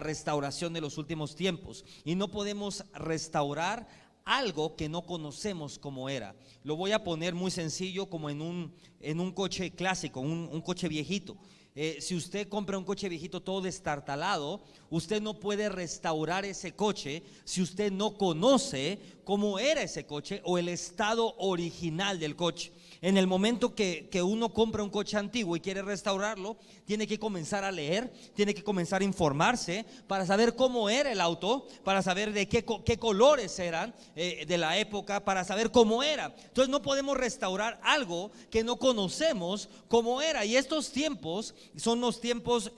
restauración de los últimos tiempos, y no podemos restaurar algo que no conocemos cómo era. Lo voy a poner muy sencillo, como en un coche clásico, un coche viejito. Si usted compra un coche viejito todo destartalado, usted no puede restaurar ese coche si usted no conoce cómo era ese coche o el estado original del coche. En el momento que uno compra un coche antiguo y quiere restaurarlo, tiene que comenzar a leer, tiene que comenzar a informarse para saber cómo era el auto, para saber de qué colores eran de la época, para saber cómo era. Entonces no podemos restaurar algo que no conocemos cómo era. Y estos tiempos son los tiempos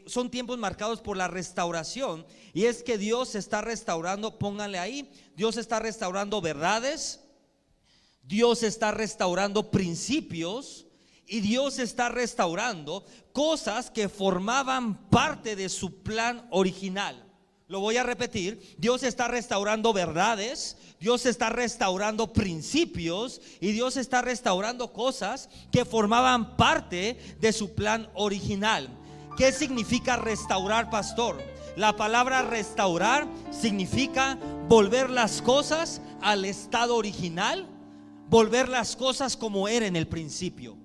son tiempos marcados por la restauración. Y es que Dios está restaurando, pónganle ahí, Dios está restaurando verdades, Dios está restaurando principios, y Dios está restaurando cosas que formaban parte de su plan original. Lo voy a repetir: Dios está restaurando verdades, Dios está restaurando principios, y Dios está restaurando cosas que formaban parte de su plan original. ¿Qué significa restaurar, pastor? La palabra restaurar significa volver las cosas al estado original, volver las cosas como era en el principio.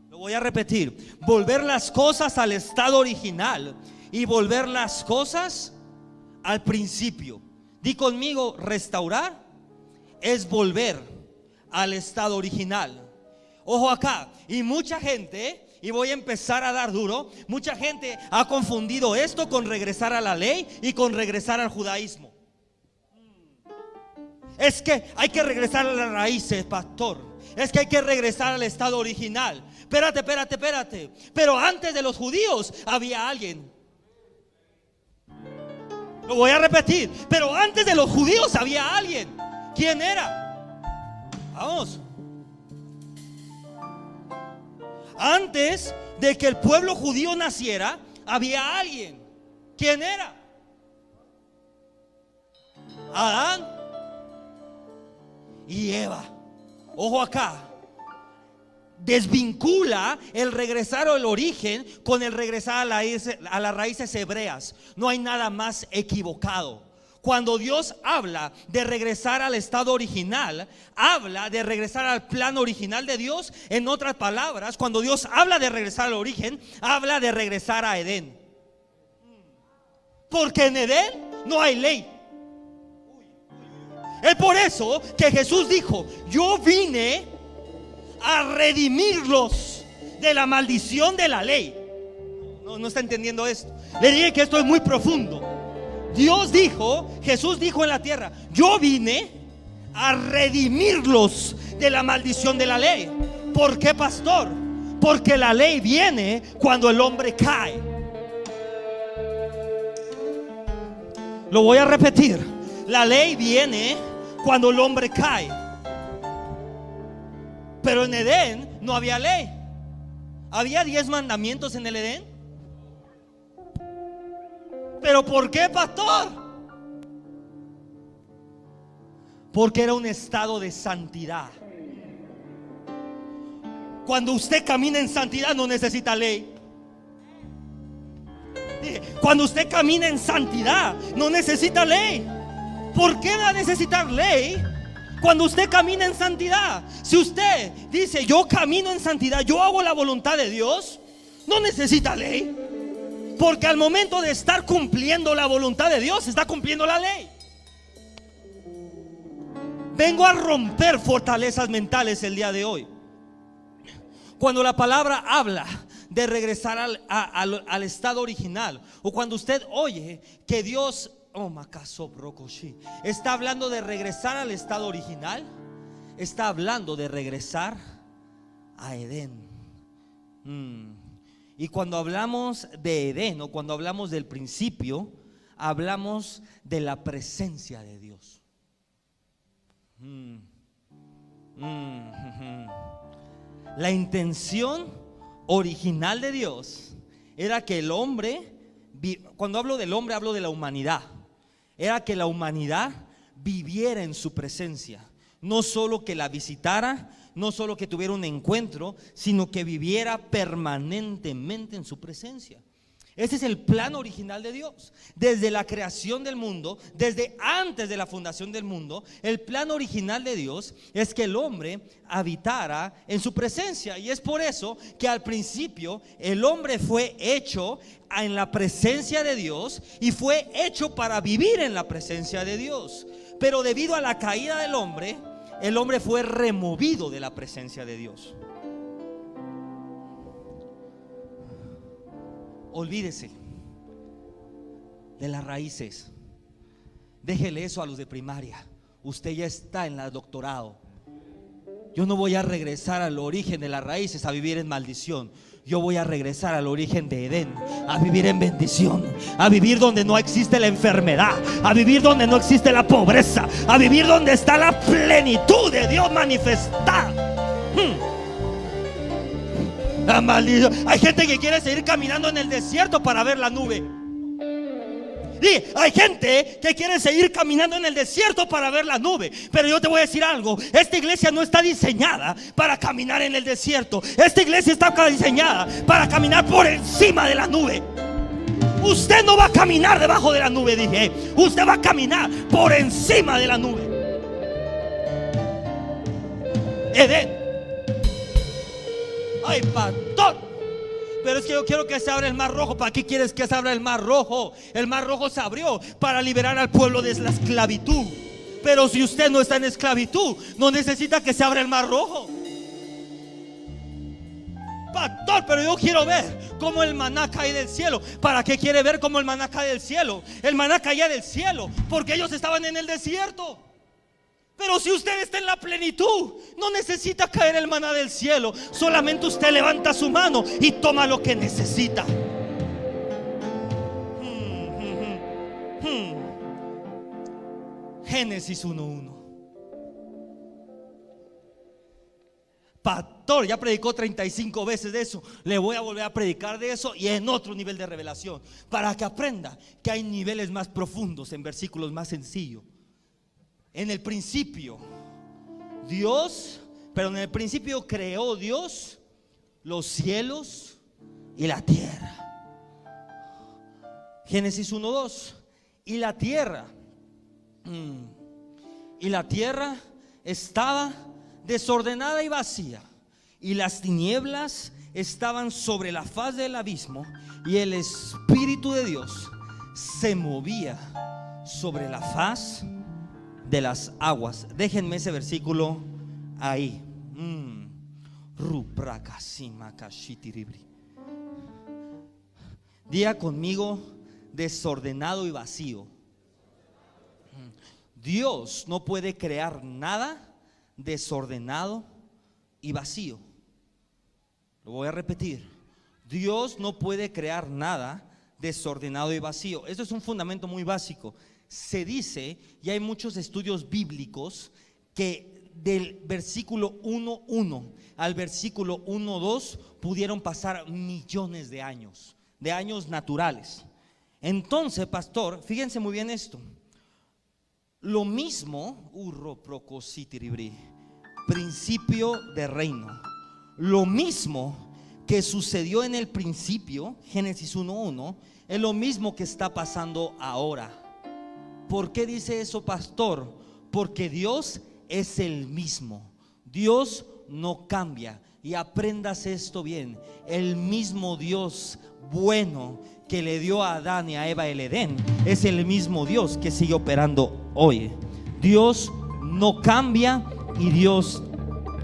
Lo voy a repetir: volver las cosas al estado original y volver las cosas al principio. Di conmigo: restaurar es volver al estado original. Ojo acá, y mucha gente, y voy a empezar a dar duro, mucha gente ha confundido esto con regresar a la ley y con regresar al judaísmo. Es que hay que regresar a las raíces, pastor. Es que hay que regresar al estado original. Espérate. Pero antes de los judíos había alguien. Lo voy a repetir. Pero antes de los judíos había alguien. ¿Quién era? Vamos. Antes de que el pueblo judío naciera, había alguien. ¿Quién era? Adán y Eva. Ojo acá, desvincula el regresar al origen con el regresar a las raíces hebreas. No hay nada más equivocado. Cuando Dios habla de regresar al estado original, habla de regresar al plan original de Dios. En otras palabras, cuando Dios habla de regresar al origen, habla de regresar a Edén. Porque en Edén no hay ley. Es por eso que Jesús dijo: yo vine a redimirlos de la maldición de la ley. No está entendiendo esto. Le dije que esto es muy profundo. Dios dijo, Jesús dijo en la tierra: yo vine a redimirlos de la maldición de la ley. ¿Por qué, pastor? Porque la ley viene cuando el hombre cae. Lo voy a repetir: la ley viene cuando el hombre cae. Pero en Edén no había ley. ¿Había 10 mandamientos en el Edén? ¿Pero por qué, pastor? Porque era un estado de santidad. Cuando usted camina en santidad no necesita ley. Cuando usted camina en santidad no necesita ley. ¿Por qué va a necesitar ley cuando usted camina en santidad? Si usted dice: yo camino en santidad, yo hago la voluntad de Dios, no necesita ley. Porque al momento de estar cumpliendo la voluntad de Dios, está cumpliendo la ley. Vengo a romper fortalezas mentales el día de hoy. Cuando la palabra habla de regresar al estado original, o cuando usted oye que Dios está hablando de regresar al estado original, está hablando de regresar a Edén. Y cuando hablamos de Edén, o cuando hablamos del principio, hablamos de la presencia de Dios. La intención original de Dios era que el hombre, cuando hablo del hombre hablo de la humanidad, era que la humanidad viviera en su presencia. No solo que la visitara, no solo que tuviera un encuentro, sino que viviera permanentemente en su presencia. Ese es el plan original de Dios. Desde la creación del mundo, desde antes de la fundación del mundo, el plan original de Dios es que el hombre habitara en su presencia. Y es por eso que al principio el hombre fue hecho en la presencia de Dios y fue hecho para vivir en la presencia de Dios. Pero debido a la caída del hombre, el hombre fue removido de la presencia de Dios. Olvídese de las raíces. Déjele eso a los de primaria. Usted ya está en el doctorado. Yo no voy a regresar al origen de las raíces a vivir en maldición. Yo voy a regresar al origen de Edén, a vivir en bendición, a vivir donde no existe la enfermedad, a vivir donde no existe la pobreza, a vivir donde está la plenitud de Dios manifestada. La maldición. Hay gente que quiere seguir caminando en el desierto para ver la nube. Sí, hay gente que quiere seguir caminando en el desierto para ver la nube. Pero yo te voy a decir algo: esta iglesia no está diseñada para caminar en el desierto. Esta iglesia está diseñada para caminar por encima de la nube. Usted no va a caminar debajo de la nube, dije. Usted va a caminar por encima de la nube. Edén. Ay, pastor, pero es que yo quiero que se abra el mar rojo. ¿Para qué quieres que se abra el mar rojo? El mar rojo se abrió para liberar al pueblo de la esclavitud. Pero si usted no está en esclavitud, no necesita que se abra el mar rojo. Pastor, pero yo quiero ver cómo el maná cae del cielo. ¿Para qué quiere ver cómo el maná cae del cielo? El maná caía del cielo porque ellos estaban en el desierto. Pero si usted está en la plenitud, no necesita caer el maná del cielo. Solamente usted levanta su mano y toma lo que necesita. Génesis 1:1. Pastor, ya predicó 35 veces de eso. Le voy a volver a predicar de eso y en otro nivel de revelación, para que aprenda que hay niveles más profundos en versículos más sencillos. En el principio creó Dios los cielos y la tierra. Génesis 1:2. Y la tierra estaba desordenada y vacía, y las tinieblas estaban sobre la faz del abismo, y el Espíritu de Dios se movía sobre la faz de las aguas. Déjenme ese versículo ahí. Diga conmigo: desordenado y vacío. Dios no puede crear nada desordenado y vacío. Lo voy a repetir: Dios no puede crear nada desordenado y vacío. Esto es un fundamento muy básico. Se dice, y hay muchos estudios bíblicos, que del versículo 1:1 al versículo 1:2 pudieron pasar millones de años naturales. Entonces, pastor, fíjense muy bien esto. Lo mismo, principio de reino, lo mismo que sucedió en el principio, Génesis 1:1, es lo mismo que está pasando ahora. ¿Por qué dice eso, pastor? Porque Dios es el mismo. Dios no cambia. Y aprendas esto bien: el mismo Dios bueno que le dio a Adán y a Eva el Edén es el mismo Dios que sigue operando hoy. Dios no cambia y Dios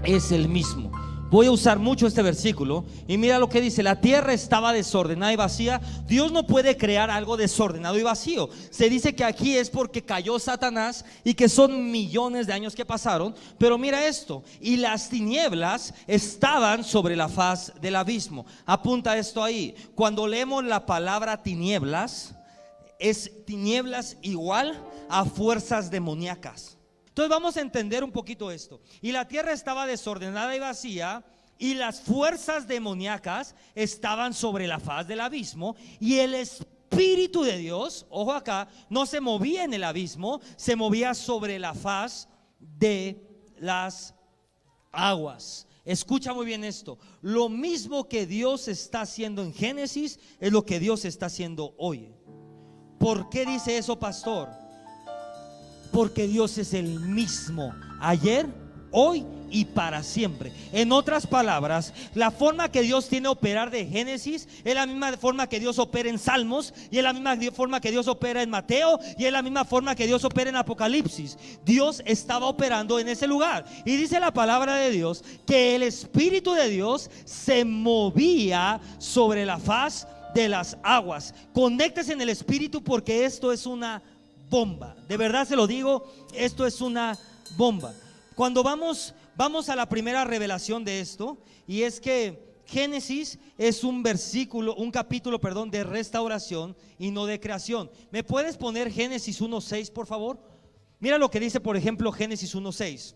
es el mismo. Voy a usar mucho este versículo y mira lo que dice: la tierra estaba desordenada y vacía. Dios no puede crear algo desordenado y vacío. Se dice que aquí es porque cayó Satanás y que son millones de años que pasaron. Pero mira esto: y las tinieblas estaban sobre la faz del abismo. Apunta esto ahí. Cuando leemos la palabra tinieblas, es tinieblas igual a fuerzas demoníacas. Entonces vamos a entender un poquito esto. Y la tierra estaba desordenada y vacía, y las fuerzas demoníacas estaban sobre la faz del abismo, y el Espíritu de Dios, ojo acá, no se movía en el abismo, se movía sobre la faz de las aguas. Escucha muy bien esto. Lo mismo que Dios está haciendo en Génesis es lo que Dios está haciendo hoy. ¿Por qué dice eso, pastor? Porque Dios es el mismo ayer, hoy y para siempre. En otras palabras, la forma que Dios tiene de operar de Génesis es la misma forma que Dios opera en Salmos, y es la misma forma que Dios opera en Mateo, y es la misma forma que Dios opera en Apocalipsis. Dios estaba operando en ese lugar, y dice la palabra de Dios que el Espíritu de Dios se movía sobre la faz de las aguas. Conéctese en el Espíritu, porque esto es una bomba. De verdad se lo digo, esto es una bomba. Cuando vamos a la primera revelación de esto, y es que Génesis es un capítulo, de restauración y no de creación. ¿Me puedes poner Génesis 1:6, por favor? Mira lo que dice, por ejemplo, Génesis 1:6.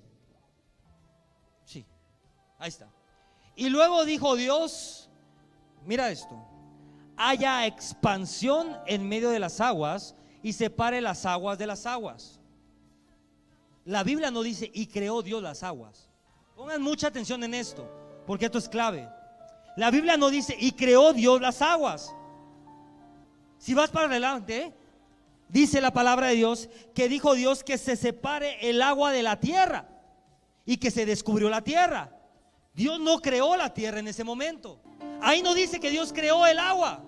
Sí, ahí está. Y luego dijo Dios, mira esto: haya expansión en medio de las aguas y separe las aguas de las aguas. La Biblia no dice y creó Dios las aguas. Pongan mucha atención en esto, porque esto es clave. La Biblia no dice y creó Dios las aguas. Si vas para adelante, dice la palabra de Dios que dijo Dios que se separe el agua de la tierra y que se descubrió la tierra. Dios no creó la tierra en ese momento. Ahí no dice que Dios creó el agua.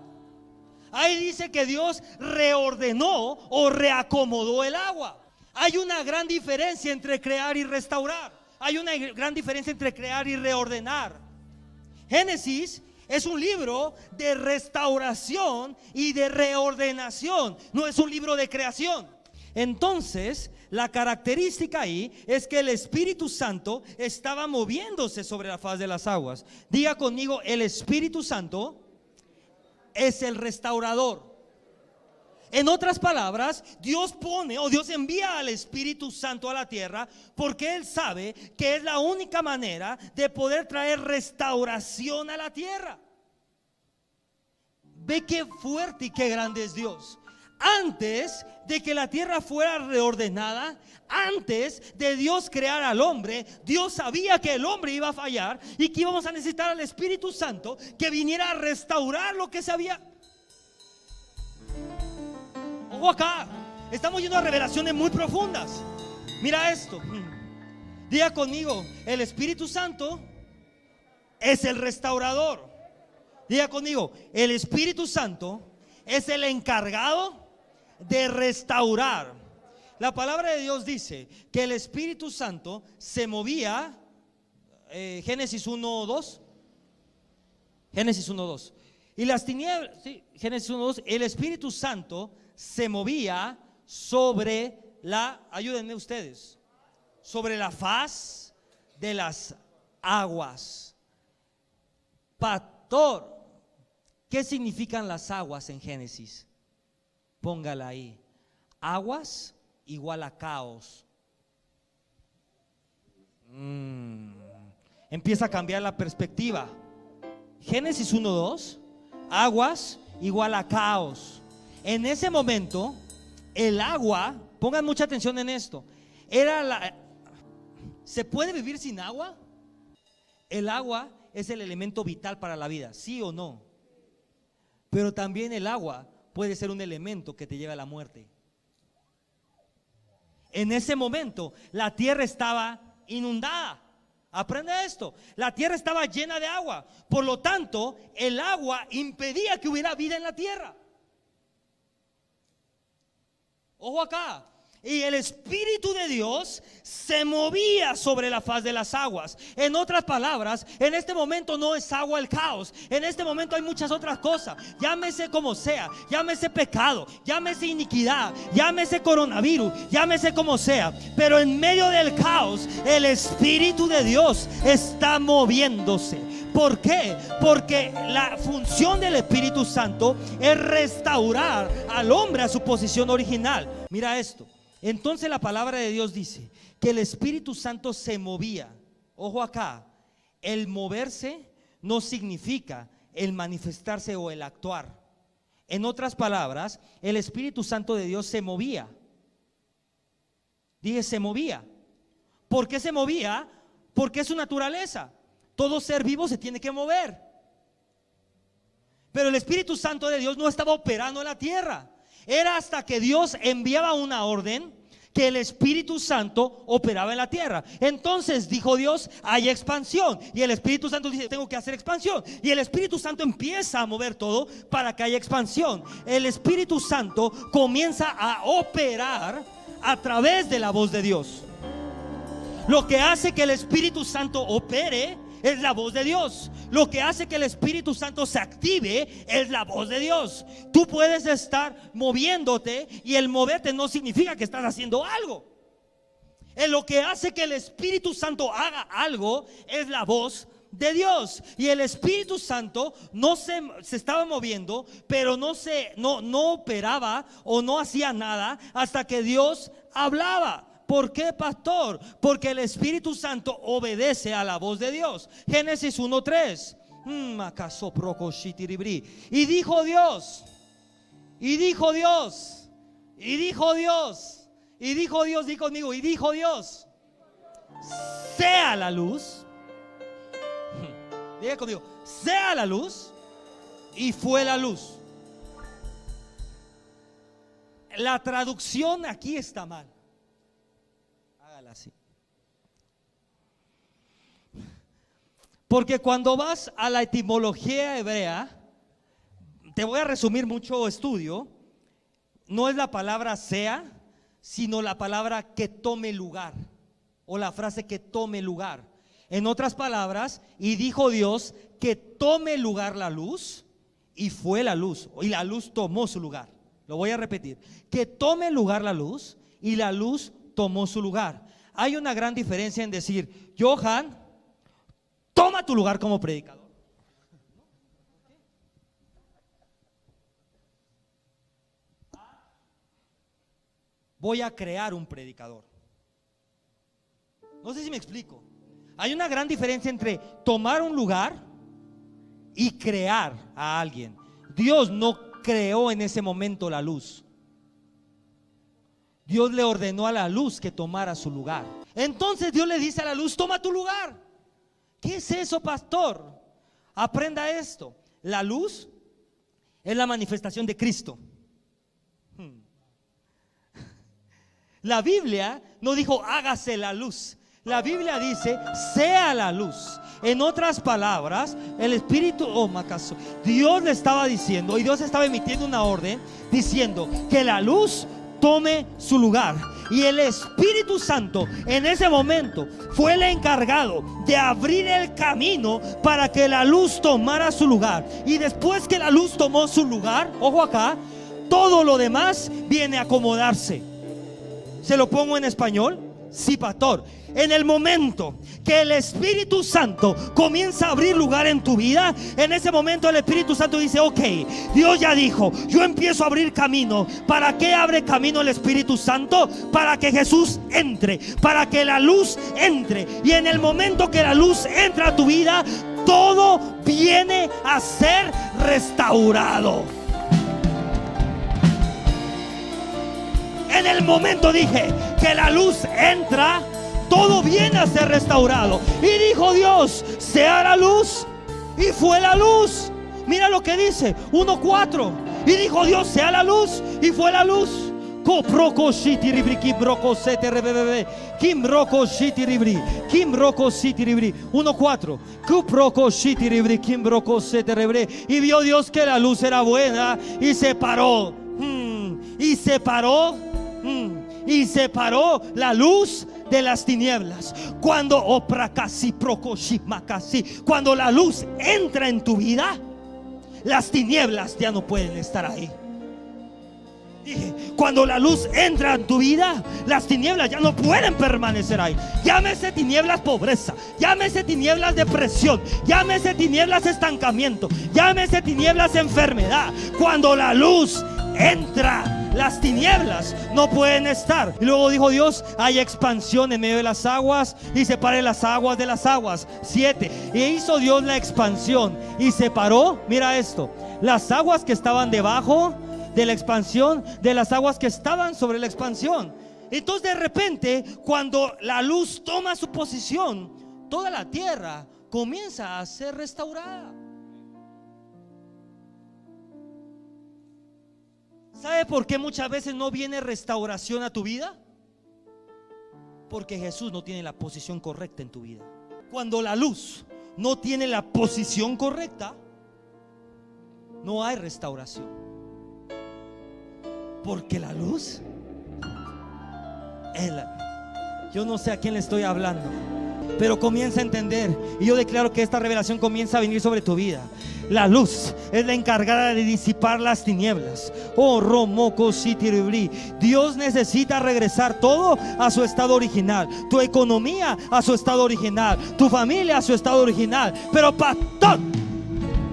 Ahí dice que Dios reordenó o reacomodó el agua. Hay una gran diferencia entre crear y restaurar. Hay una gran diferencia entre crear y reordenar. Génesis es un libro de restauración y de reordenación, no es un libro de creación. Entonces, la característica ahí es que el Espíritu Santo estaba moviéndose sobre la faz de las aguas. Diga conmigo, el Espíritu Santo es el restaurador. En otras palabras, Dios envía al Espíritu Santo a la tierra porque Él sabe que es la única manera de poder traer restauración a la tierra. Ve qué fuerte y qué grande es Dios. Antes de que la tierra fuera reordenada, antes de Dios crear al hombre, Dios sabía que el hombre iba a fallar y que íbamos a necesitar al Espíritu Santo que viniera a restaurar lo que se había. Ojo acá, estamos yendo a revelaciones muy profundas. Mira esto. Diga conmigo, el Espíritu Santo es el restaurador. Diga conmigo, el Espíritu Santo es el encargado de restaurar. La palabra de Dios dice que el Espíritu Santo se movía, Génesis 1:2. Génesis 1:2. Y las tinieblas, sí, Génesis 1:2, el Espíritu Santo se movía sobre ayúdenme ustedes, sobre la faz de las aguas. Pastor, ¿qué significan las aguas en Génesis? Póngala ahí. Aguas igual a caos. Empieza a cambiar la perspectiva. Génesis 1:2, aguas igual a caos. En ese momento, el agua, pongan mucha atención en esto, ¿se puede vivir sin agua? El agua es el elemento vital para la vida, ¿sí o no? Pero también el agua puede ser un elemento que te lleva a la muerte. En ese momento, la tierra estaba inundada. Aprende esto, la tierra estaba llena de agua. Por lo tanto, el agua impedía que hubiera vida en la tierra. Ojo acá. Y el Espíritu de Dios se movía sobre la faz de las aguas. En otras palabras, en este momento no es agua el caos. En este momento hay muchas otras cosas. Llámese como sea, llámese pecado, llámese iniquidad, llámese coronavirus, llámese como sea. Pero en medio del caos, el Espíritu de Dios está moviéndose. ¿Por qué? Porque la función del Espíritu Santo es restaurar al hombre a su posición original. Mira esto. Entonces la palabra de Dios dice que el Espíritu Santo se movía. Ojo acá, el moverse no significa el manifestarse o el actuar. En otras palabras, el Espíritu Santo de Dios se movía. Dije, se movía. ¿Por qué se movía? Porque es su naturaleza. Todo ser vivo se tiene que mover. Pero el Espíritu Santo de Dios no estaba operando en la tierra. Era hasta que Dios enviaba una orden que el Espíritu Santo operaba en la tierra. Entonces dijo Dios, hay expansión. Y el Espíritu Santo dice, tengo que hacer expansión. Y el Espíritu Santo empieza a mover todo para que haya expansión. El Espíritu Santo comienza a operar a través de la voz de Dios. Lo que hace que el Espíritu Santo opere es la voz de Dios. Lo que hace que el Espíritu Santo se active es la voz de Dios. Tú puedes estar moviéndote y el moverte no significa que estás haciendo algo. Lo que hace que el Espíritu Santo haga algo es la voz de Dios. Y el Espíritu Santo no se estaba moviendo, pero no operaba o no hacía nada hasta que Dios hablaba. ¿Por qué, pastor? Porque el Espíritu Santo obedece a la voz de Dios. Génesis 1:3. Y dijo Dios, y dijo Dios, y dijo Dios, y dijo Dios, di conmigo, y dijo Dios, sea la luz. Diga conmigo, sea la luz, y fue la luz. La traducción aquí está mal. Así. Porque cuando vas a la etimología hebrea, te voy a resumir mucho estudio, no es la palabra sea, sino la palabra que tome lugar, o la frase que tome lugar. En otras palabras, y dijo Dios que tome lugar la luz, y fue la luz, y la luz tomó su lugar. Lo voy a repetir, que tome lugar la luz, y la luz tomó su lugar. Hay una gran diferencia en decir, Johan, toma tu lugar como predicador. Voy a crear un predicador. No sé si me explico. Hay una gran diferencia entre tomar un lugar y crear a alguien. Dios no creó en ese momento la luz. Dios le ordenó a la luz que tomara su lugar. Entonces Dios le dice a la luz, toma tu lugar. ¿Qué es eso, pastor? Aprenda esto. La luz es la manifestación de Cristo. La Biblia no dijo hágase la luz. La Biblia dice sea la luz. En otras palabras, el Espíritu, Dios le estaba diciendo, y Dios estaba emitiendo una orden diciendo que la luz tome su lugar. Y el Espíritu Santo en ese momento fue el encargado de abrir el camino para que la luz tomara su lugar. Y después que la luz tomó su lugar, ojo acá, todo lo demás viene a acomodarse. ¿Se lo pongo en español? Sí, pastor. En el momento que el Espíritu Santo comienza a abrir lugar en tu vida, en ese momento el Espíritu Santo dice, ok, Dios ya dijo, yo empiezo a abrir camino. ¿Para qué abre camino el Espíritu Santo? Para que Jesús entre, para que la luz entre. Y en el momento que la luz entra a tu vida, todo viene a ser restaurado. En el momento dije que la luz entra, todo viene a ser restaurado. Y dijo Dios, sea la luz, y fue la luz. Mira lo que dice 1:4. Y dijo Dios, sea la luz, y fue la luz. 1:4. Y vio Dios que la luz era buena, y separó. Y separó la luz de las tinieblas. Cuando la luz entra en tu vida, las tinieblas ya no pueden estar ahí. Dije, cuando la luz entra en tu vida, las tinieblas ya no pueden permanecer ahí. Llámese tinieblas pobreza, llámese tinieblas depresión, llámese tinieblas estancamiento, llámese tinieblas enfermedad. Cuando la luz entra, las tinieblas no pueden estar. Y luego dijo Dios, hay expansión en medio de las aguas, y separe las aguas de las aguas. 7. Y hizo Dios la expansión y separó, mira esto, las aguas que estaban debajo de la expansión de las aguas que estaban sobre la expansión. Entonces de repente, cuando la luz toma su posición, toda la tierra comienza a ser restaurada. ¿Sabe por qué muchas veces no viene restauración a tu vida? Porque Jesús no tiene la posición correcta en tu vida. Cuando la luz no tiene la posición correcta, no hay restauración. Porque la luz, yo no sé a quién le estoy hablando, pero comienza a entender. Y yo declaro que esta revelación comienza a venir sobre tu vida. La luz es la encargada de disipar las tinieblas. Oh, Romoco Sitiribri. Dios necesita regresar todo a su estado original. Tu economía a su estado original. Tu familia a su estado original. Pero pastor,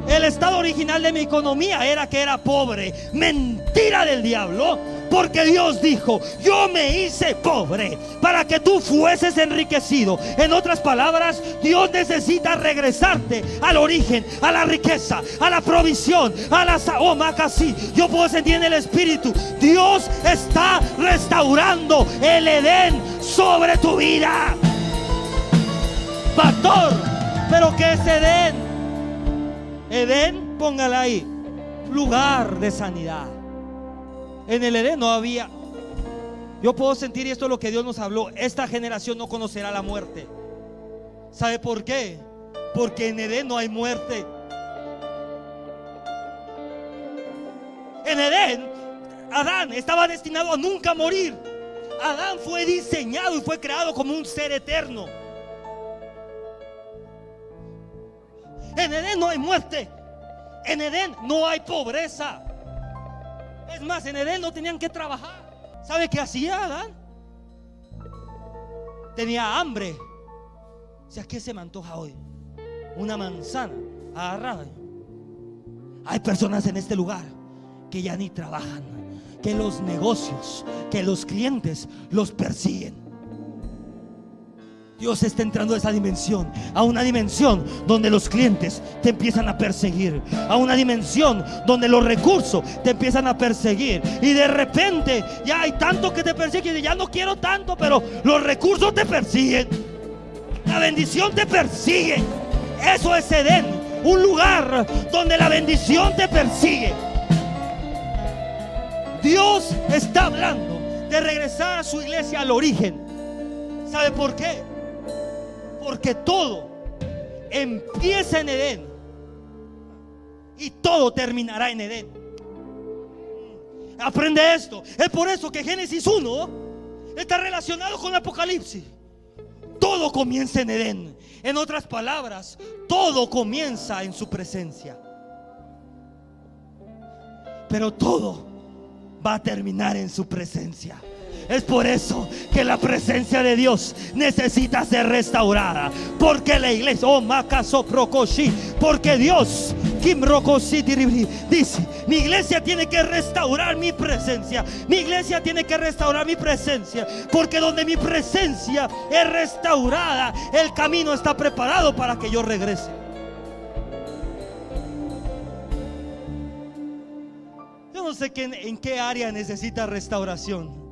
el estado original de mi economía era que era pobre. Mentira del diablo. Porque Dios dijo: yo me hice pobre para que tú fueses enriquecido. En otras palabras, Dios necesita regresarte al origen, a la riqueza, a la provisión, a la casi. Yo puedo sentir en el espíritu: Dios está restaurando el Edén sobre tu vida. Pastor, ¿pero qué es Edén? Edén, póngala ahí, lugar de sanidad. En el Edén no había. Yo puedo sentir, y esto es lo que Dios nos habló: esta generación no conocerá la muerte. ¿Sabe por qué? Porque en Edén no hay muerte. En Edén, Adán estaba destinado a nunca morir. Adán fue diseñado y fue creado como un ser eterno. En Edén no hay muerte. En Edén no hay pobreza. Es más, en Edén no tenían que trabajar. ¿Sabe qué hacía Adán? Tenía hambre. O sea, ¿qué se me antoja hoy? Una manzana agarrada. Hay personas en este lugar que ya ni trabajan, que los negocios, que los clientes los persiguen. Dios está entrando a esa dimensión, a una dimensión donde los clientes te empiezan a perseguir, a una dimensión donde los recursos te empiezan a perseguir, y de repente ya hay tanto que te persiguen y ya no quiero tanto, pero los recursos te persiguen, la bendición te persigue. Eso es Edén, un lugar donde la bendición te persigue. Dios está hablando de regresar a su iglesia al origen. ¿Sabe por qué? Porque todo empieza en Edén y todo terminará en Edén. Aprende esto. Es por eso que Génesis 1 está relacionado con Apocalipsis. Todo comienza en Edén. En otras palabras, todo comienza en su presencia. Pero todo va a terminar en su presencia. Es por eso que la presencia de Dios necesita ser restaurada. Porque la iglesia, porque Dios dice: mi iglesia tiene que restaurar mi presencia. Mi iglesia tiene que restaurar mi presencia. Porque donde mi presencia es restaurada, el camino está preparado para que yo regrese. Yo no sé en qué área necesita restauración.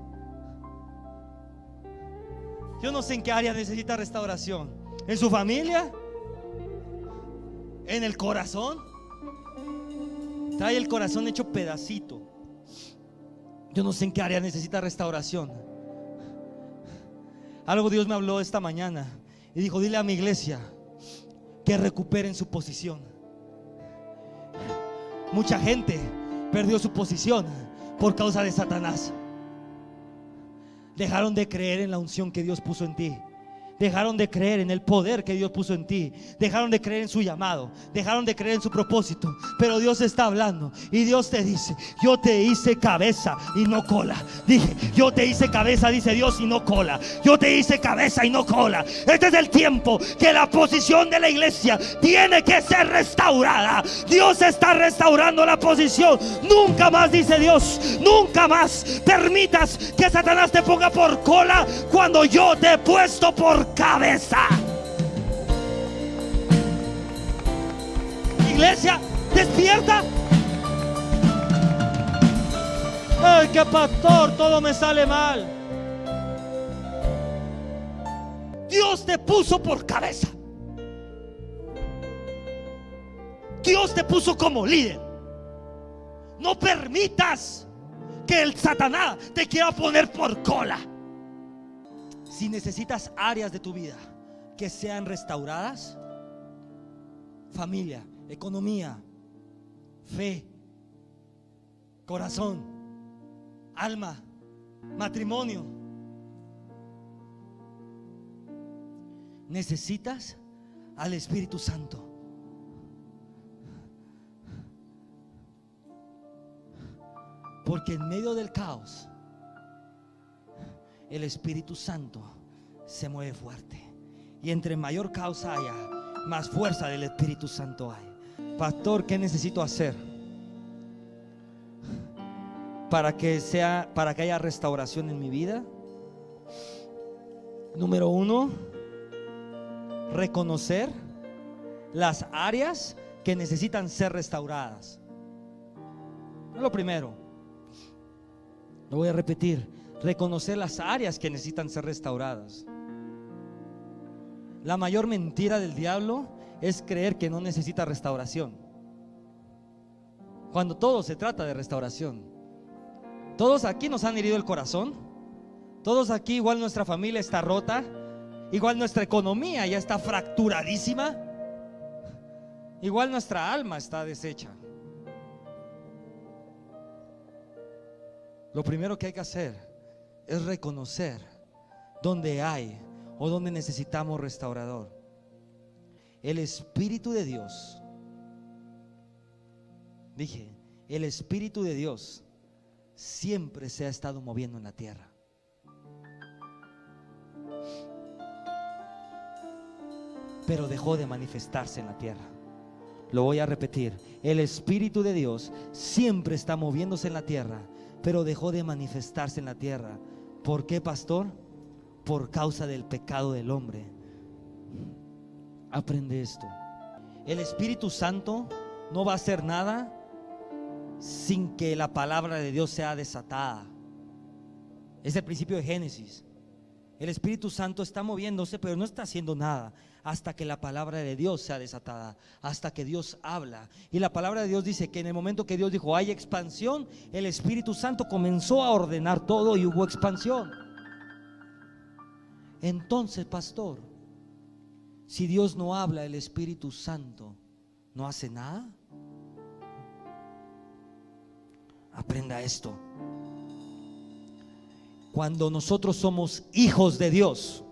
Yo no sé en qué área necesita restauración. ¿En su familia? ¿En el corazón? Trae el corazón hecho pedacito. Yo no sé en qué área necesita restauración. Algo Dios me habló esta mañana y dijo: dile a mi iglesia que recuperen su posición. Mucha gente perdió su posición por causa de Satanás. Dejaron de creer en la unción que Dios puso en ti. Dejaron de creer en el poder que Dios puso en ti. Dejaron de creer en su llamado. Dejaron de creer en su propósito. Pero Dios está hablando y Dios te dice: yo te hice cabeza y no cola. Dije: yo te hice cabeza, dice Dios, y no cola. Yo te hice cabeza y no cola. Este es el tiempo que la posición de la iglesia tiene que ser restaurada. Dios está restaurando la posición. Nunca más, dice Dios, nunca más permitas que Satanás te ponga por cola cuando yo te he puesto por cabeza. Iglesia, despierta. Ay, que pastor, todo me sale mal. Dios te puso por cabeza. Dios te puso como líder. No permitas que el Satanás te quiera poner por cola. Si necesitas áreas de tu vida que sean restauradas, familia, economía, fe, corazón, alma, matrimonio, necesitas al Espíritu Santo. Porque en medio del caos, el Espíritu Santo se mueve fuerte. Y entre mayor caos haya, más fuerza del Espíritu Santo hay. Pastor, ¿qué necesito hacer para que haya restauración en mi vida? Número 1, reconocer las áreas que necesitan ser restauradas. Es lo primero. Lo voy a repetir: reconocer las áreas que necesitan ser restauradas. La mayor mentira del diablo es creer que no necesita restauración, cuando todo se trata de restauración. Todos aquí nos han herido el corazón. Todos aquí, igual nuestra familia está rota, igual nuestra economía ya está fracturadísima, igual nuestra alma está deshecha. Lo primero que hay que hacer es reconocer dónde hay o dónde necesitamos restaurador. El Espíritu de Dios, dije, el Espíritu de Dios siempre se ha estado moviendo en la tierra. Pero dejó de manifestarse en la tierra. Lo voy a repetir: el Espíritu de Dios siempre está moviéndose en la tierra, pero dejó de manifestarse en la tierra. ¿Por qué, pastor? Por causa del pecado del hombre. Aprende esto: el Espíritu Santo no va a hacer nada sin que la palabra de Dios sea desatada. Es el principio de Génesis. El Espíritu Santo está moviéndose, pero no está haciendo nada hasta que la palabra de Dios sea desatada, hasta que Dios habla. Y la palabra de Dios dice que en el momento que Dios dijo hay expansión, el Espíritu Santo comenzó a ordenar todo y hubo expansión. Entonces, pastor, si Dios no habla, el Espíritu Santo no hace nada. Aprenda esto: cuando nosotros somos hijos de Dios,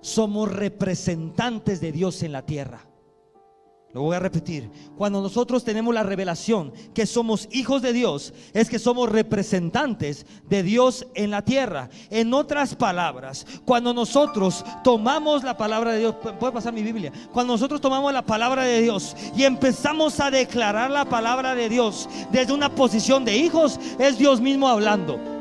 somos representantes de Dios en la tierra. Lo voy a repetir: cuando nosotros tenemos la revelación que somos hijos de Dios, es que somos representantes de Dios en la tierra. En otras palabras, cuando nosotros tomamos la palabra de Dios, puede pasar mi Biblia, cuando nosotros tomamos la palabra de Dios y empezamos a declarar la palabra de Dios desde una posición de hijos, es Dios mismo hablando.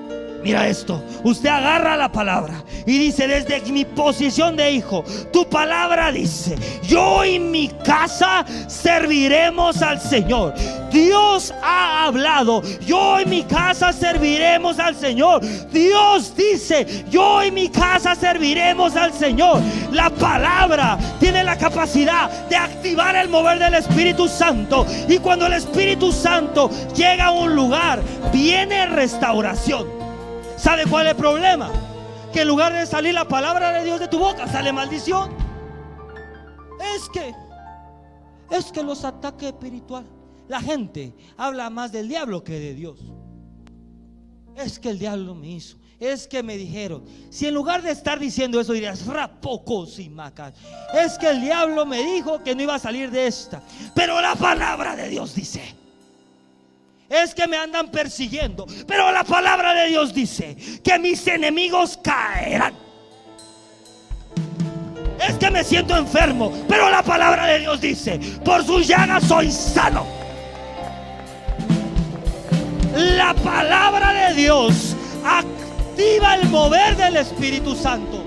Mira esto: usted agarra la palabra y dice, desde mi posición de hijo, tu palabra dice, yo y mi casa serviremos al Señor. Dios ha hablado, yo y mi casa serviremos al Señor. Dios dice, yo y mi casa serviremos al Señor. La palabra tiene la capacidad de activar el mover del Espíritu Santo. Y cuando el Espíritu Santo llega a un lugar, viene restauración. ¿Sabe cuál es el problema? Que en lugar de salir la palabra de Dios de tu boca, sale maldición. Es que los ataques espirituales, la gente habla más del diablo que de Dios. Es que el diablo me hizo, es que me dijeron. Si en lugar de estar diciendo eso dirías, rapocos y macas, es que el diablo me dijo que no iba a salir de esta, pero la palabra de Dios dice. Es que me andan persiguiendo, pero la palabra de Dios dice que mis enemigos caerán. Es que me siento enfermo, pero la palabra de Dios dice, por sus llagas soy sano. La palabra de Dios activa el mover del Espíritu Santo.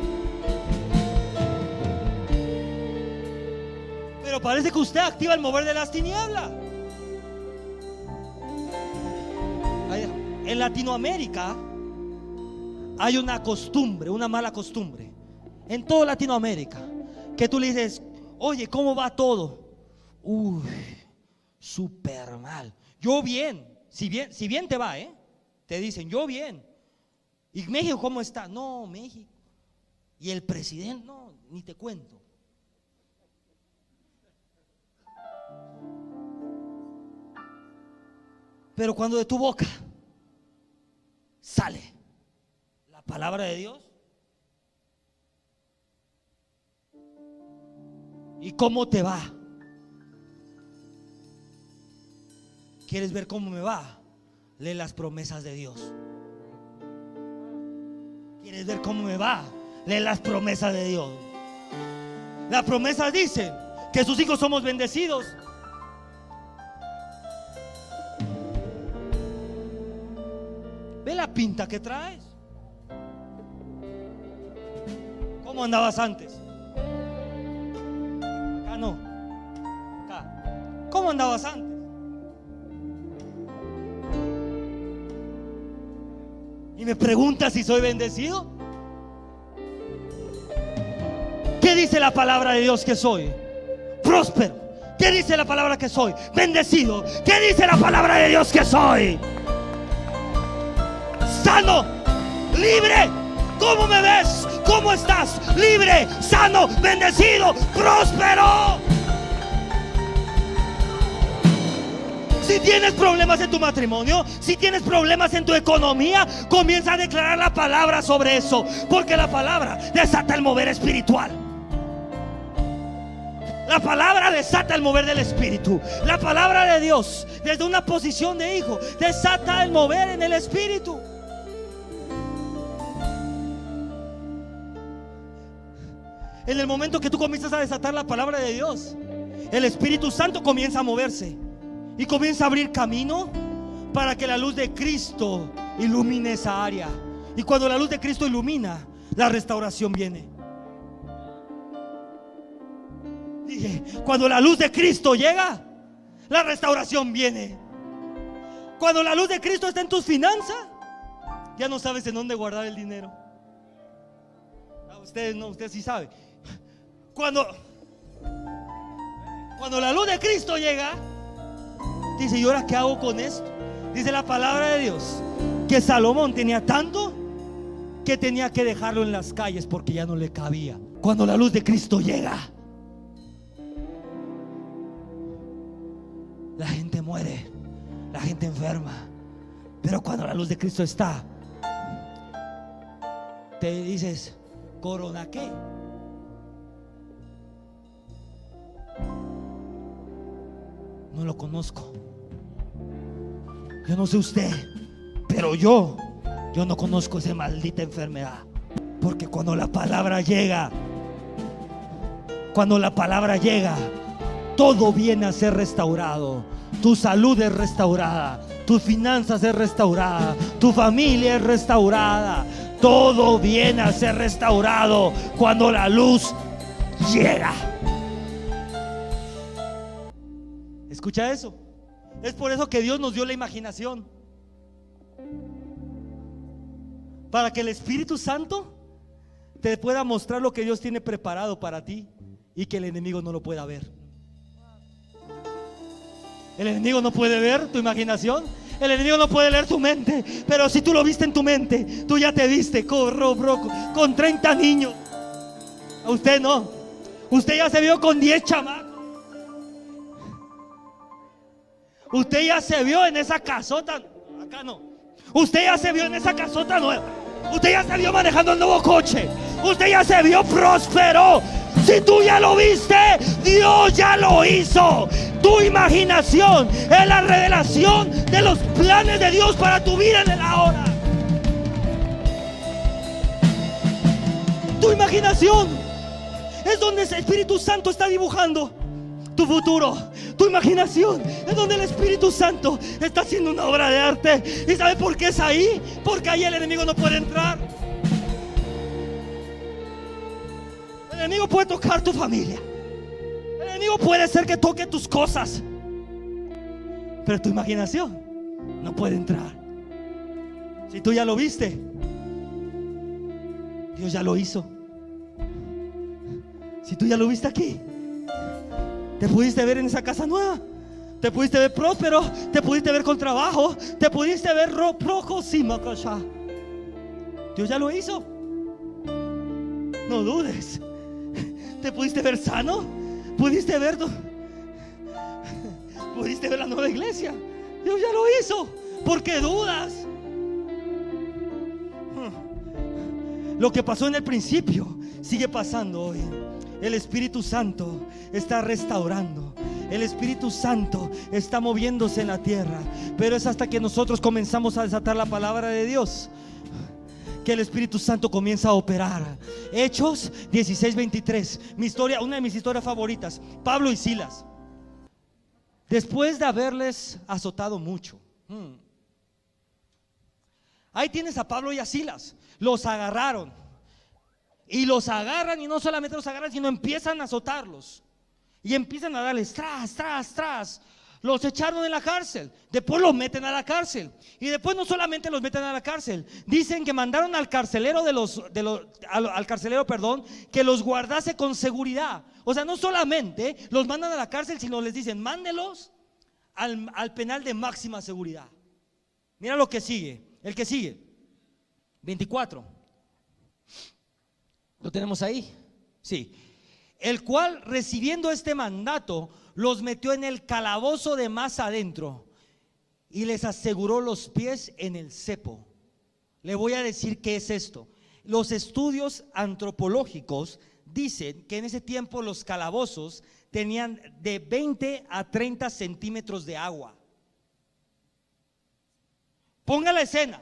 Pero parece que usted activa el mover de las tinieblas. En Latinoamérica hay una costumbre, una mala costumbre, en toda Latinoamérica, que tú le dices, oye, ¿cómo va todo? Uy, súper mal. Yo bien, si bien te va, te dicen, yo bien. ¿Y México cómo está? No, México. Y el presidente, no, ni te cuento. Pero cuando de tu boca sale la palabra de Dios, ¿y cómo te va? ¿Quieres ver cómo me va? Lee las promesas de Dios. ¿Quieres ver cómo me va? Lee las promesas de Dios. Las promesas dicen que sus hijos somos bendecidos. Ve la pinta que traes. ¿Cómo andabas antes? Acá no. Acá. ¿Cómo andabas antes? Y me preguntas si soy bendecido. ¿Qué dice la palabra de Dios que soy? Próspero. ¿Qué dice la palabra que soy? Bendecido. ¿Qué dice la palabra de Dios que soy? Sano, libre. ¿Cómo me ves? ¿Cómo estás? Libre, sano, bendecido, próspero. Si tienes problemas en tu matrimonio, si tienes problemas en tu economía, comienza a declarar la palabra sobre eso, porque la palabra desata el mover espiritual. La palabra desata el mover del espíritu. La palabra de Dios, desde una posición de hijo, desata el mover en el espíritu. En el momento que tú comienzas a desatar la palabra de Dios, el Espíritu Santo comienza a moverse y comienza a abrir camino para que la luz de Cristo ilumine esa área. Y cuando la luz de Cristo ilumina, la restauración viene. Dije, cuando la luz de Cristo llega, la restauración viene. Cuando la luz de Cristo está en tus finanzas, ya no sabes en dónde guardar el dinero. Ustedes no, usted sí sabe. Cuando la luz de Cristo llega, dice, ¿y ahora qué hago con esto? Dice la palabra de Dios que Salomón tenía tanto que tenía que dejarlo en las calles porque ya no le cabía. Cuando la luz de Cristo llega, la gente muere, la gente enferma. Pero cuando la luz de Cristo está, te dices, ¿corona qué? No lo conozco. Yo no sé usted, pero yo no conozco esa maldita enfermedad. Porque cuando la palabra llega, todo viene a ser restaurado. Tu salud es restaurada, tus finanzas es restaurada, tu familia es restaurada. Todo viene a ser restaurado cuando la luz llega. Escucha eso. Es por eso que Dios nos dio la imaginación, para que el Espíritu Santo te pueda mostrar lo que Dios tiene preparado para ti y que el enemigo no lo pueda ver. El enemigo no puede ver tu imaginación, el enemigo no puede leer tu mente, pero si tú lo viste en tu mente, tú ya te viste con 30 niños. A usted no, usted ya se vio con 10 chamacos. Usted ya se vio en esa casota. Acá no. Usted ya se vio en esa casota nueva. Usted ya se vio manejando el nuevo coche. Usted ya se vio próspero. Si tú ya lo viste, Dios ya lo hizo. Tu imaginación es la revelación de los planes de Dios para tu vida en el ahora. Tu imaginación es donde el Espíritu Santo está dibujando tu futuro. Tu imaginación es donde el Espíritu Santo está haciendo una obra de arte. ¿Y sabe por qué es ahí? Porque ahí el enemigo no puede entrar. El enemigo puede tocar tu familia. El enemigo puede ser que toque tus cosas, pero tu imaginación no puede entrar. Si tú ya lo viste, Dios ya lo hizo. Si tú ya lo viste aquí, te pudiste ver en esa casa nueva, te pudiste ver próspero, te pudiste ver con trabajo, te pudiste ver rojo, Dios ya lo hizo. No dudes. Te pudiste ver sano, pudiste ver la nueva iglesia. Dios ya lo hizo. ¿Por qué dudas? Lo que pasó en el principio sigue pasando hoy. El Espíritu Santo está restaurando. El Espíritu Santo está moviéndose en la tierra. Pero es hasta que nosotros comenzamos a desatar la palabra de Dios que el Espíritu Santo comienza a operar. Hechos 16:23. Una de mis historias favoritas. Pablo y Silas, después de haberles azotado mucho, ahí tienes a Pablo y a Silas. Los agarraron. Y los agarran, y no solamente los agarran, sino empiezan a azotarlos. Y empiezan a darles tras. Los echaron en la cárcel. Después los meten a la cárcel. Y después no solamente los meten a la cárcel. Dicen que mandaron al carcelero que los guardase con seguridad. O sea, no solamente los mandan a la cárcel, sino les dicen, mándelos al penal de máxima seguridad. Mira lo que sigue. El que sigue, 24. ¿Lo tenemos ahí? Sí. El cual, recibiendo este mandato, los metió en el calabozo de más adentro y les aseguró los pies en el cepo. Le voy a decir qué es esto. Los estudios antropológicos dicen que en ese tiempo los calabozos tenían de 20 a 30 centímetros de agua. Ponga la escena.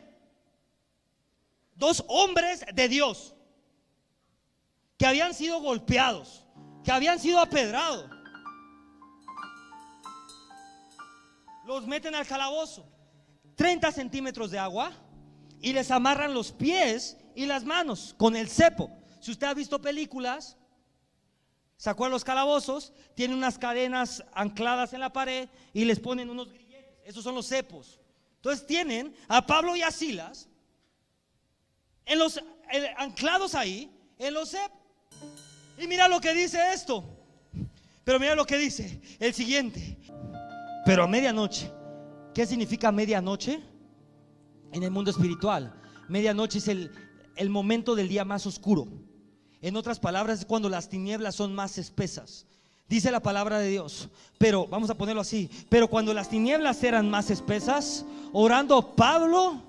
Dos hombres de Dios que habían sido golpeados, que habían sido apedrados, los meten al calabozo, 30 centímetros de agua, y les amarran los pies y las manos con el cepo. Si usted ha visto películas, ¿se acuerdan los calabozos? Tienen unas cadenas ancladas en la pared y les ponen unos grilletes. Esos son los cepos. Entonces tienen a Pablo y a Silas anclados ahí en los cepos. Y mira lo que dice esto. Pero mira lo que dice el siguiente. Pero a medianoche. ¿Qué significa medianoche? En el mundo espiritual, medianoche es el momento del día más oscuro. En otras palabras, es cuando las tinieblas son más espesas. Dice la palabra de Dios. Pero vamos a ponerlo así. Pero cuando las tinieblas eran más espesas, orando Pablo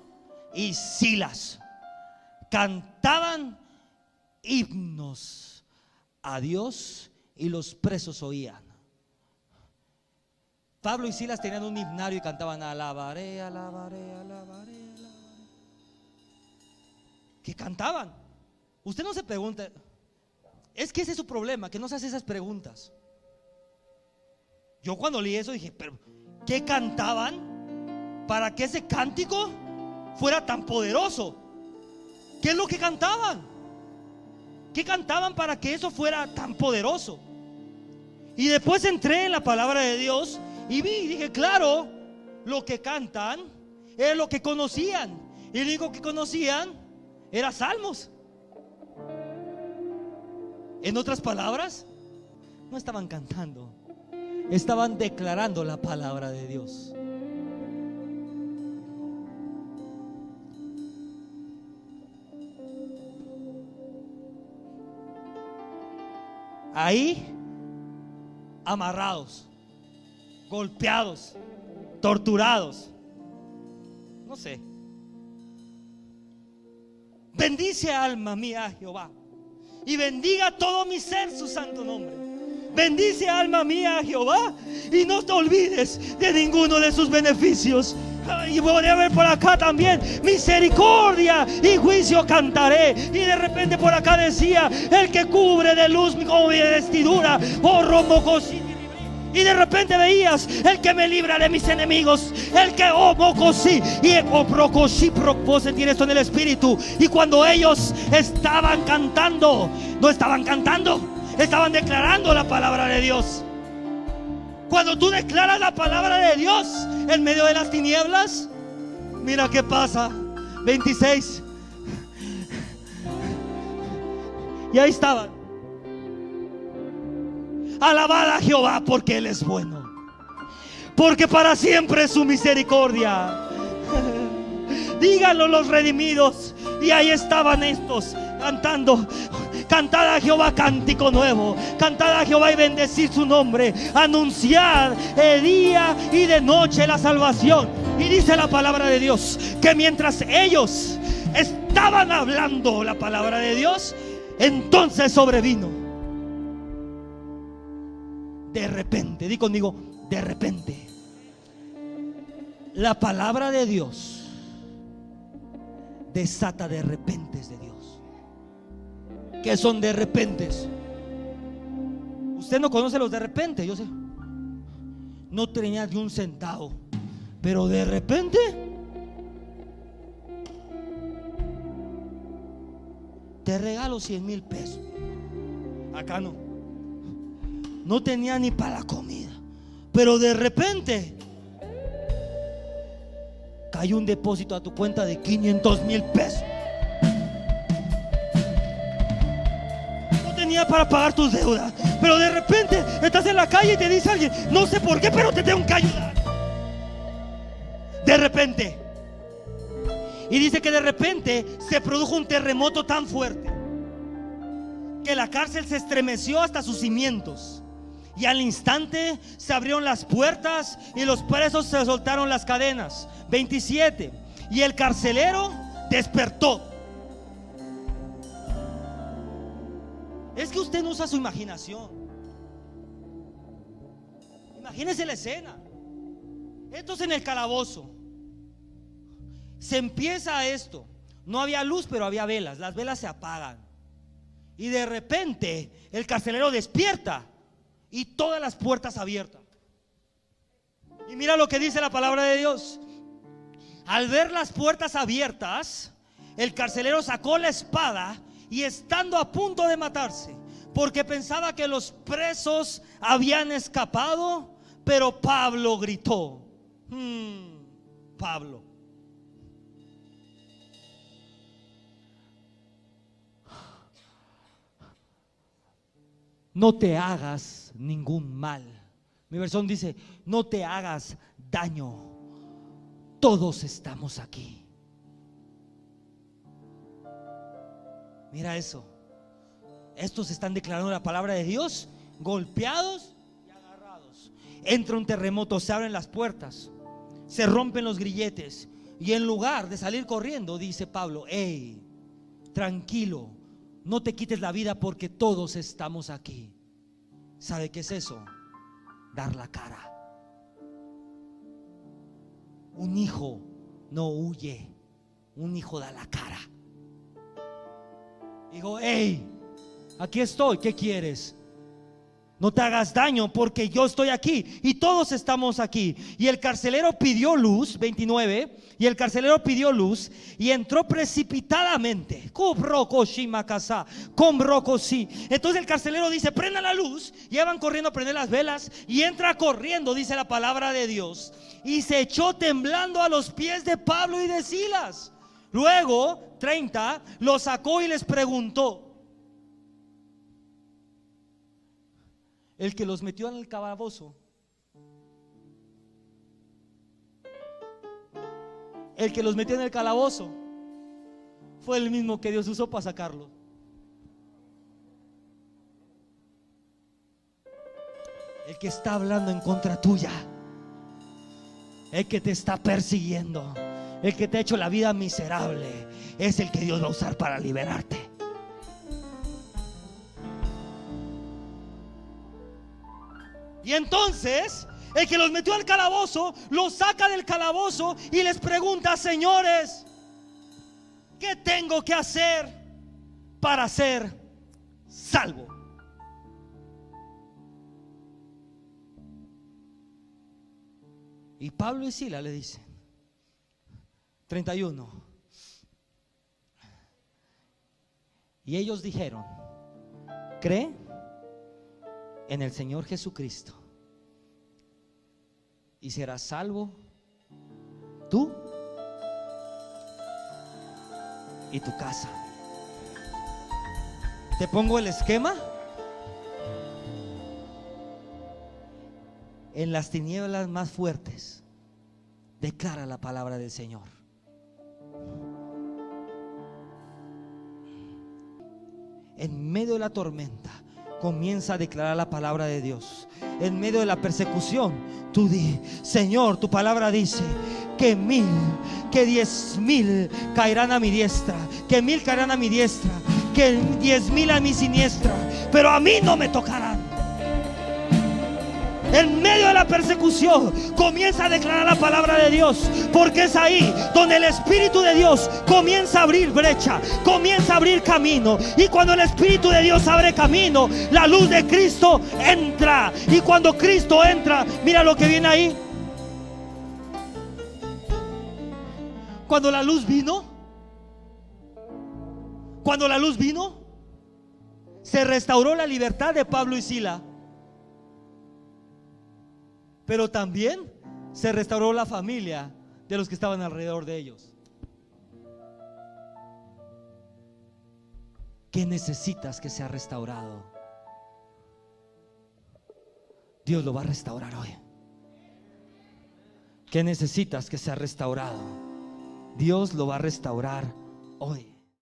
y Silas cantaban himnos a Dios y los presos oían. Pablo y Silas tenían un himnario y cantaban alabaré, alabaré, alabaré, alabaré. Que cantaban. Usted no se pregunta. Es que ese es su problema, que no se hace esas preguntas. Yo cuando leí eso dije, pero ¿qué cantaban para que ese cántico fuera tan poderoso? ¿Qué es lo que cantaban? ¿Qué cantaban para que eso fuera tan poderoso? Y después entré en la palabra de Dios y vi y dije, claro, lo que cantan es lo que conocían. Y lo único que conocían era salmos. En otras palabras, no estaban cantando, estaban declarando la palabra de Dios. Ahí, amarrados, golpeados, torturados, no sé. Bendice, alma mía, a Jehová, y bendiga todo mi ser su santo nombre. Bendice, alma mía, a Jehová, y no te olvides de ninguno de sus beneficios. Y voy a ver por acá también, misericordia y juicio cantaré. Y de repente por acá decía, el que cubre de luz como mi vestidura, oh romocosí. Y de repente veías, el que me libra de mis enemigos, el que mocosí y procosí. Puedo sentir esto en el espíritu. Y cuando ellos estaban cantando, no estaban cantando, estaban declarando la palabra de Dios. Cuando tú declaras la palabra de Dios en medio de las tinieblas, mira qué pasa. 26. Y ahí estaban. Alabad a Jehová porque Él es bueno, porque para siempre es su misericordia. Díganlo los redimidos. Y ahí estaban estos cantando: cantad a Jehová cántico nuevo, cantad a Jehová y bendecid su nombre, anunciad de día y de noche la salvación. Y dice la palabra de Dios que mientras ellos estaban hablando la palabra de Dios, entonces sobrevino de repente. Di conmigo: de repente. La palabra de Dios desata de repentes de Dios. ¿Qué son de repentes? Usted no conoce los de repente, yo sé. No tenía ni un centavo, pero de repente te regalo 100,000 pesos. Acá no. No tenía ni para la comida, pero de repente cayó un depósito a tu cuenta de 500,000 pesos. No tenía para pagar tus deudas, pero de repente estás en la calle y te dice alguien: no sé por qué, pero te tengo que ayudar. De repente. Y dice que de repente se produjo un terremoto tan fuerte que la cárcel se estremeció hasta sus cimientos. Y al instante se abrieron las puertas y los presos se soltaron las cadenas. 27. Y el carcelero despertó. Es que usted no usa su imaginación. Imagínese la escena. Esto es en el calabozo. Se empieza esto. No había luz, pero había velas. Las velas se apagan. Y de repente el carcelero despierta y todas las puertas abiertas. Y mira lo que dice la palabra de Dios. Al ver las puertas abiertas, el carcelero sacó la espada y, estando a punto de matarse, porque pensaba que los presos habían escapado, pero Pablo gritó. Pablo. No te hagas ningún mal. Mi versión dice: no te hagas daño. Todos estamos aquí. Mira eso. Estos están declarando la palabra de Dios, golpeados y agarrados. Entra un terremoto, se abren las puertas, se rompen los grilletes, y en lugar de salir corriendo, dice Pablo: hey, tranquilo, no te quites la vida porque todos estamos aquí. ¿Sabe qué es eso? Dar la cara. Un hijo no huye, un hijo da la cara. Digo: hey, aquí estoy, ¿qué quieres? No te hagas daño porque yo estoy aquí y todos estamos aquí. Y el carcelero pidió luz, 29. Y el carcelero pidió luz y entró precipitadamente. Entonces el carcelero dice: prenda la luz. Y van corriendo a prender las velas y entra corriendo, dice la palabra de Dios, y se echó temblando a los pies de Pablo y de Silas. Luego, 30, los sacó y les preguntó. El que los metió en el calabozo, el que los metió en el calabozo fue el mismo que Dios usó para sacarlo. El que está hablando en contra tuya, el que te está persiguiendo, el que te ha hecho la vida miserable, es el que Dios va a usar para liberarte. Y entonces el que los metió al calabozo los saca del calabozo y les pregunta: señores, ¿qué tengo que hacer para ser salvo? Y Pablo y Silas le dicen, 31. Y ellos dijeron: cree en el Señor Jesucristo y serás salvo tú y tu casa. ¿Te pongo el esquema? en las tinieblas más fuertes, declara la palabra del Señor. En medio de la tormenta, comienza a declarar la palabra de Dios. En medio de la persecución, tú di: Señor, tu palabra dice que 1000, que 10,000 caerán a mi diestra, que 1000 caerán a mi diestra, que 10,000 a mi siniestra, pero a mí no me tocarán. En medio de la persecución, comienza a declarar la palabra de Dios, porque es ahí donde el Espíritu de Dios comienza a abrir brecha, comienza a abrir camino. Y cuando el Espíritu de Dios abre camino, la luz de Cristo entra. Y cuando Cristo entra, mira lo que viene ahí. Cuando la luz vino, se restauró la libertad de Pablo y Sila. Pero también se restauró la familia de los que estaban alrededor de ellos. ¿Qué necesitas que sea restaurado? Dios lo va a restaurar hoy. ¿Qué necesitas que sea restaurado? Dios lo va a restaurar hoy.